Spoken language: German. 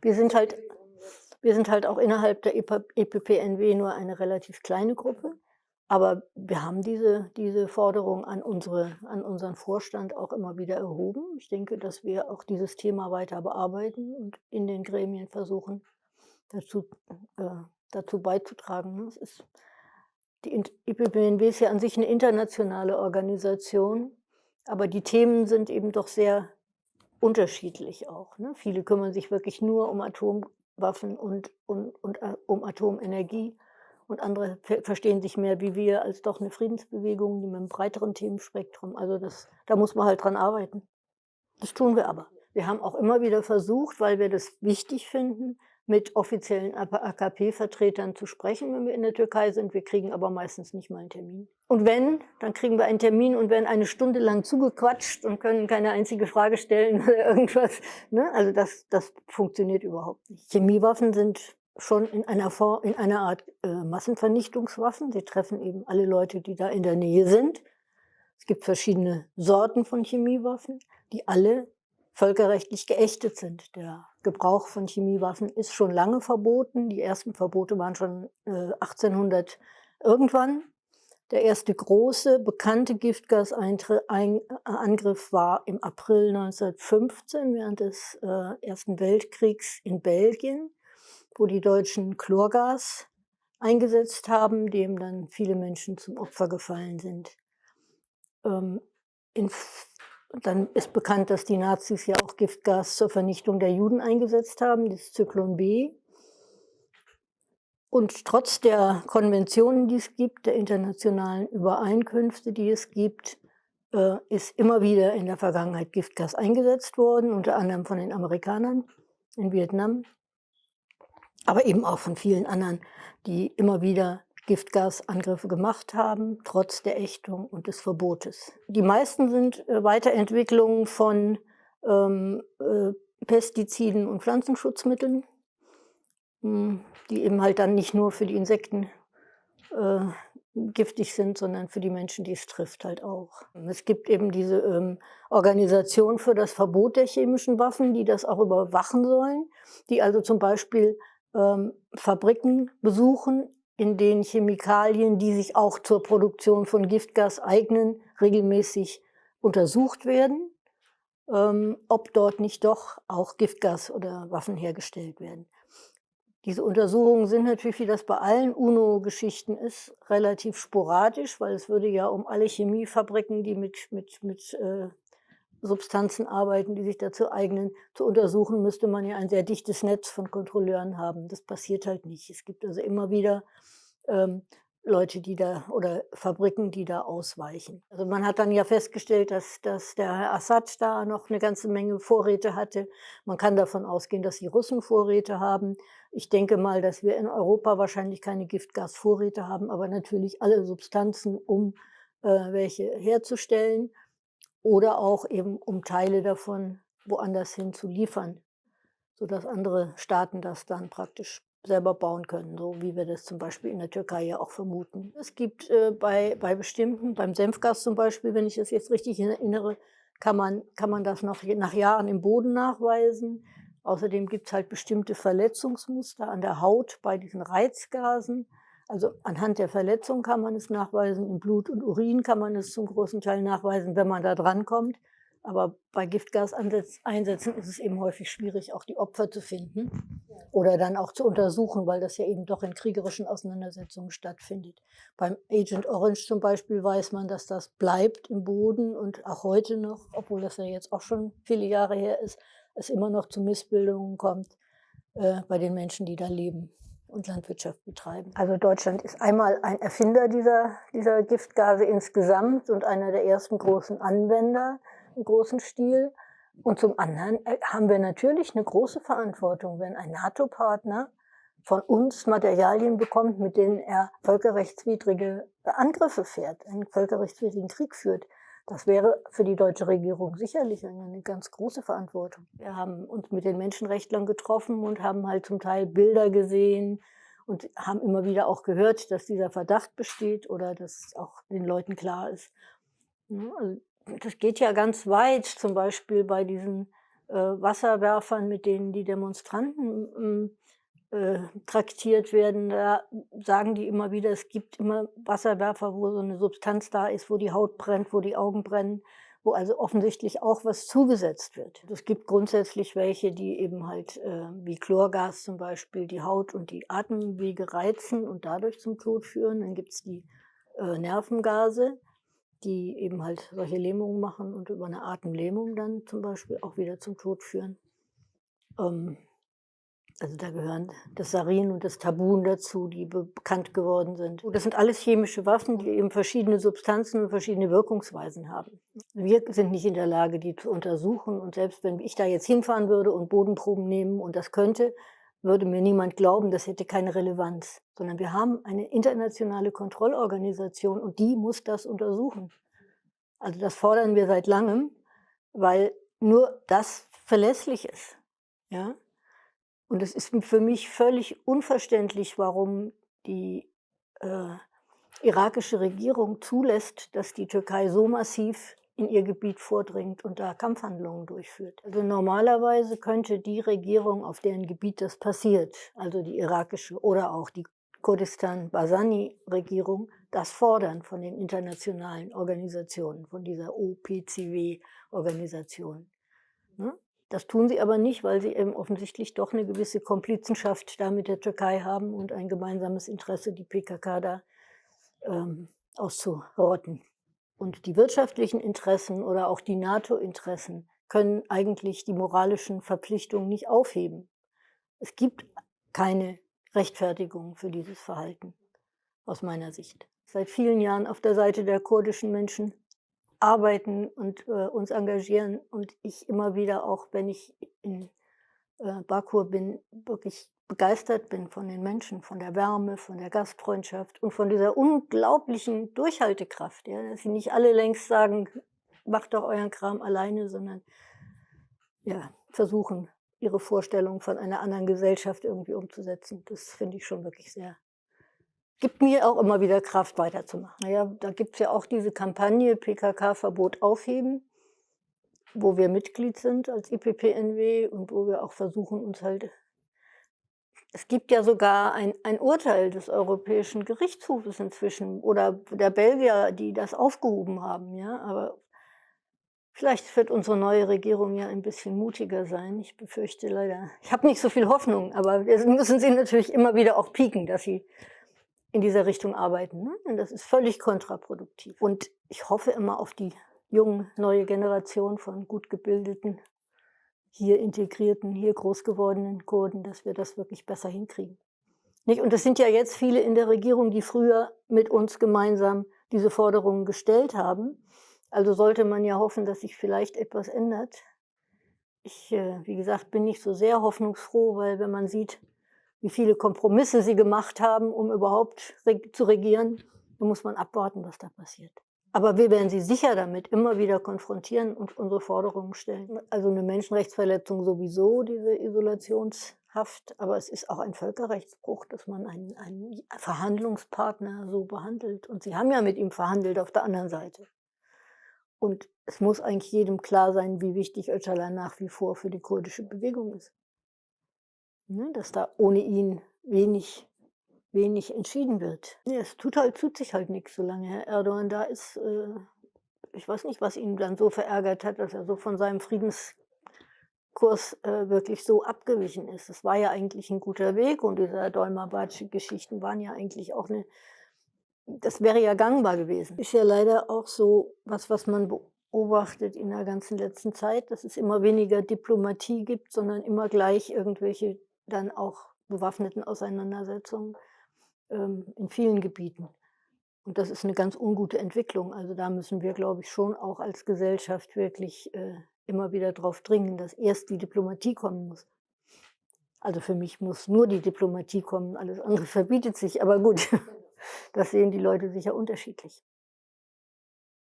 Wir sind halt wir sind halt auch innerhalb der EPPNW nur eine relativ kleine Gruppe, aber wir haben diese Forderung an unseren Vorstand auch immer wieder erhoben. Ich denke, dass wir auch dieses Thema weiter bearbeiten und in den Gremien versuchen, dazu äh, dazu beizutragen, ne? Es ist die EPPNW ist ja an sich eine internationale Organisation, aber die Themen sind eben doch sehr unterschiedlich auch, ne? Viele kümmern sich wirklich nur um Atomwaffen und um Atomenergie und andere verstehen sich mehr wie wir als doch eine Friedensbewegung, die mit 'nem breiteren Themenspektrum, also da muss man halt dran arbeiten. Das tun wir aber. Wir haben auch immer wieder versucht, weil wir das wichtig finden, mit offiziellen AKP-Vertretern zu sprechen, wenn wir in der Türkei sind. Wir kriegen aber meistens nicht mal einen Termin. Und wenn, dann kriegen wir einen Termin und werden eine Stunde lang zugequatscht und können keine einzige Frage stellen oder irgendwas, ne? Also, das funktioniert überhaupt nicht. Chemiewaffen sind schon in einer Art, Massenvernichtungswaffen. Sie treffen eben alle Leute, die da in der Nähe sind. Es gibt verschiedene Sorten von Chemiewaffen, die alle völkerrechtlich geächtet sind. Der Gebrauch von Chemiewaffen ist schon lange verboten. Die ersten Verbote waren schon 1800 irgendwann. Der erste große bekannte Giftgasangriff war im April 1915 während des Ersten Weltkriegs in Belgien, wo die Deutschen Chlorgas eingesetzt haben, dem dann viele Menschen zum Opfer gefallen sind. Ähm, in f Dann ist bekannt, dass die Nazis ja auch Giftgas zur Vernichtung der Juden eingesetzt haben, das Zyklon B. Und trotz der Konventionen, die es gibt, der internationalen Übereinkünfte, die es gibt, ist immer wieder in der Vergangenheit Giftgas eingesetzt worden, unter anderem von den Amerikanern in Vietnam, aber eben auch von vielen anderen, die immer wieder Giftgasangriffe gemacht haben, trotz der Ächtung und des Verbotes. Die meisten sind Weiterentwicklungen von Pestiziden und Pflanzenschutzmitteln, die eben halt dann nicht nur für die Insekten äh, giftig sind, sondern für die Menschen, die es trifft, halt auch. Es gibt eben diese Organisation für das Verbot der chemischen Waffen, die das auch überwachen sollen, die also zum Beispiel Fabriken besuchen, in denen Chemikalien, die sich auch zur Produktion von Giftgas eignen, regelmäßig untersucht werden, ob dort nicht doch auch Giftgas oder Waffen hergestellt werden. Diese Untersuchungen sind natürlich, wie das bei allen UNO-Geschichten ist, relativ sporadisch, weil es würde ja um alle Chemiefabriken, die mit Substanzen arbeiten, die sich dazu eignen, zu untersuchen, müsste man ja ein sehr dichtes Netz von Kontrolleuren haben. Das passiert halt nicht. Es gibt also immer wieder ähm, Leute, die da oder Fabriken, die da ausweichen. Also man hat dann ja festgestellt, dass der Herr Assad da noch eine ganze Menge Vorräte hatte. Man kann davon ausgehen, dass die Russen Vorräte haben. Ich denke mal, dass wir in Europa wahrscheinlich keine Giftgasvorräte haben, aber natürlich alle Substanzen, um welche herzustellen oder auch eben um Teile davon woanders hin zu liefern, sodass andere Staaten das dann praktisch selber bauen können, so wie wir das zum Beispiel in der Türkei ja auch vermuten. Es gibt bei bestimmten, beim Senfgas zum Beispiel, wenn ich das jetzt richtig erinnere, kann man das noch nach Jahren im Boden nachweisen. Außerdem gibt es halt bestimmte Verletzungsmuster an der Haut bei diesen Reizgasen. Also anhand der Verletzung kann man es nachweisen, im Blut und Urin kann man es zum großen Teil nachweisen, wenn man da drankommt. Aber bei Giftgaseinsätzen ist es eben häufig schwierig, auch die Opfer zu finden oder dann auch zu untersuchen, weil das ja eben doch in kriegerischen Auseinandersetzungen stattfindet. Beim Agent Orange zum Beispiel weiß man, dass das bleibt im Boden und auch heute noch, obwohl das ja jetzt auch schon viele Jahre her ist, es immer noch zu Missbildungen kommt bei den Menschen, die da leben und Landwirtschaft betreiben. Also Deutschland ist einmal ein Erfinder dieser Giftgase insgesamt und einer der ersten großen Anwender im großen Stil. Und zum anderen haben wir natürlich eine große Verantwortung, wenn ein NATO-Partner von uns Materialien bekommt, mit denen er völkerrechtswidrige Angriffe fährt, einen völkerrechtswidrigen Krieg führt. Das wäre für die deutsche Regierung sicherlich eine ganz große Verantwortung. Wir haben uns mit den Menschenrechtlern getroffen und haben halt zum Teil Bilder gesehen und haben immer wieder auch gehört, dass dieser Verdacht besteht oder dass auch den Leuten klar ist. Ne, also das geht ja ganz weit, zum Beispiel bei diesen Wasserwerfern, mit denen die Demonstranten, traktiert werden, da sagen die immer wieder, es gibt immer Wasserwerfer, wo so eine Substanz da ist, wo die Haut brennt, wo die Augen brennen, wo also offensichtlich auch was zugesetzt wird. Es gibt grundsätzlich welche, die eben halt, wie Chlorgas zum Beispiel, die Haut und die Atemwege reizen und dadurch zum Tod führen. Dann gibt's die, Nervengase, die eben halt solche Lähmungen machen und über eine Atemlähmung dann zum Beispiel auch wieder zum Tod führen. Ähm also, da gehören das Sarin und das Tabun dazu, die bekannt geworden sind. Und das sind alles chemische Waffen, die eben verschiedene Substanzen und verschiedene Wirkungsweisen haben. Wir sind nicht in der Lage, die zu untersuchen, und selbst wenn ich da jetzt hinfahren würde und Bodenproben nehmen und das könnte, würde mir niemand glauben, das hätte keine Relevanz, sondern wir haben eine internationale Kontrollorganisation und die muss das untersuchen. Also, das fordern wir seit Langem, weil nur das verlässlich ist, ja? Und es ist für mich völlig unverständlich, warum die, äh, irakische Regierung zulässt, dass die Türkei so massiv in ihr Gebiet vordringt und da Kampfhandlungen durchführt. Also, normalerweise könnte die Regierung, auf deren Gebiet das passiert, also die irakische oder auch die Kurdistan-Barzani-Regierung, das fordern von den internationalen Organisationen, von dieser OPCW-Organisation, ne? Das tun sie aber nicht, weil sie eben offensichtlich doch eine gewisse Komplizenschaft da mit der Türkei haben und ein gemeinsames Interesse, die PKK da, auszurotten. Und die wirtschaftlichen Interessen oder auch die NATO-Interessen können eigentlich die moralischen Verpflichtungen nicht aufheben. Es gibt keine Rechtfertigung für dieses Verhalten aus meiner Sicht. Seit vielen Jahren auf der Seite der kurdischen Menschen arbeiten und, uns engagieren und ich immer wieder, auch wenn ich in, Bakur bin, wirklich begeistert bin von den Menschen, von der Wärme, von der Gastfreundschaft und von dieser unglaublichen Durchhaltekraft, ja, dass sie nicht alle längst sagen: „Macht doch euren Kram alleine“, sondern, ja, versuchen, ihre Vorstellung von einer anderen Gesellschaft irgendwie umzusetzen. Das finde ich schon wirklich sehr, gibt mir auch immer wieder Kraft, weiterzumachen. Na ja, da gibt's ja auch diese Kampagne PKK-Verbot aufheben, wo wir Mitglied sind als IPPNW und wo wir auch versuchen, uns halt, es gibt ja sogar ein Urteil des Europäischen Gerichtshofes inzwischen oder der Belgier, die das aufgehoben haben, ja, aber vielleicht wird unsere neue Regierung ja ein bisschen mutiger sein. Ich befürchte leider, ich habe nicht so viel Hoffnung, aber jetzt müssen sie natürlich immer wieder auch pieken, dass sie in dieser Richtung arbeiten, ne? Und das ist völlig kontraproduktiv. Und ich hoffe immer auf die neue Generation von gut gebildeten, hier integrierten, hier groß gewordenen Kurden, dass wir das wirklich besser hinkriegen. Nicht? Und es sind ja jetzt viele in der Regierung, die früher mit uns gemeinsam diese Forderungen gestellt haben. Also sollte man ja hoffen, dass sich vielleicht etwas ändert. Ich, wie gesagt, bin nicht so sehr hoffnungsfroh, weil wenn man sieht, wie viele Kompromisse sie gemacht haben, um überhaupt zu regieren, dann muss man abwarten, was da passiert. Aber wir werden sie sicher damit immer wieder konfrontieren und unsere Forderungen stellen. Also eine Menschenrechtsverletzung sowieso, diese Isolationshaft, aber es ist auch ein Völkerrechtsbruch, dass man einen Verhandlungspartner so behandelt. Und sie haben ja mit ihm verhandelt auf der anderen Seite. Und es muss eigentlich jedem klar sein, wie wichtig Öcalan nach wie vor für die kurdische Bewegung ist. Ne, dass da ohne ihn wenig entschieden wird. Ja, es tut sich halt nichts, solange Herr Erdogan da ist. Ich weiß nicht, was ihn dann so verärgert hat, dass er so von seinem Friedenskurs, wirklich so abgewichen ist. Es war ja eigentlich ein guter Weg und diese Dolmabahce-Geschichten waren ja eigentlich auch eine, das wäre ja gangbar gewesen. Ist ja leider auch so was man beobachtet in der ganzen letzten Zeit, dass es immer weniger Diplomatie gibt, sondern immer gleich irgendwelche dann auch bewaffneten Auseinandersetzungen, in vielen Gebieten. Und das ist eine ganz ungute Entwicklung. Also, da müssen wir, glaube ich, schon auch als Gesellschaft wirklich, immer wieder drauf dringen, dass erst die Diplomatie kommen muss. Also, für mich muss nur die Diplomatie kommen, alles andere verbietet sich. Aber gut, das sehen die Leute sicher unterschiedlich.